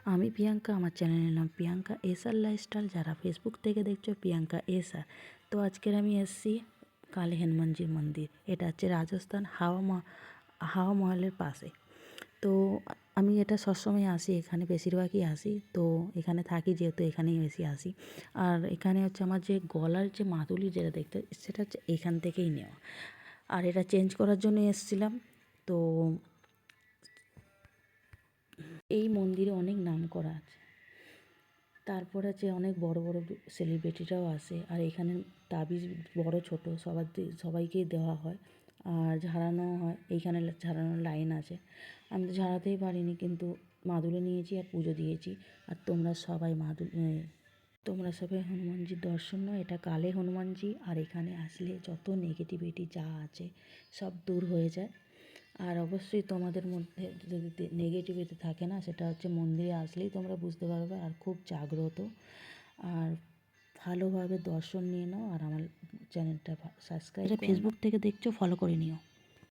আমি প্রিয়াঙ্কা, আমার চ্যানেলের নাম প্রিয়াঙ্কা এসআর লাইফস্টাইল। যারা ফেসবুক থেকে দেখছো প্রিয়াঙ্কা এসআর। তো আজকের আমি এসেছি কালী হনুমানজির মন্দির। এটা হচ্ছে রাজস্থান হাওয়া মহলের পাশে। তো আমি এটা সবসময় আসি, এখানে বেশিরভাগই আসি। তো এখানে থাকি যেহেতু এখানেই বেশি আসি। আর এখানে হচ্ছে আমার যে গলার যে মাদুলি যেটা দেখতে, সেটা হচ্ছে এখান থেকেই নেওয়া। আর এটা চেঞ্জ করার জন্য এসেছিলাম। তো এই মন্দিরে অনেক নাম করা আছে। তারপর আছে অনেক বড় বড় সেলিব্রিটিরাও আসে। আর এখানে তাবিজ বড় ছোট সবাইকেই দেওয়া হয় আর ঝাড়ানো হয়। এইখানে ঝাড়ানোর লাইন আছে। আমি তো ঝাড়াতেই পারিনি, কিন্তু মাদুলি নিয়েছি আর পুজো দিয়েছি। আর তোমরা সবাই হনুমানজির দর্শন নাও। এটা কালে হনুমানজি। আর এখানে আসলে যত নেগেটিভিটি যা আছে সব দূর হয়ে যায়। আর অবশ্যই তোমাদের মধ্যে যদি নেগেটিভিটি থাকে না, সেটা হচ্ছে মন্দিরে আসলেই তোমরা বুঝতে পারবে। আর খুব জাগ্রত, আর ভালোভাবে দর্শন নিয়ে নাও। আর আমার চ্যানেলটা সাবস্ক্রাইব, ফেসবুক থেকে দেখছো ফলো করে নিও।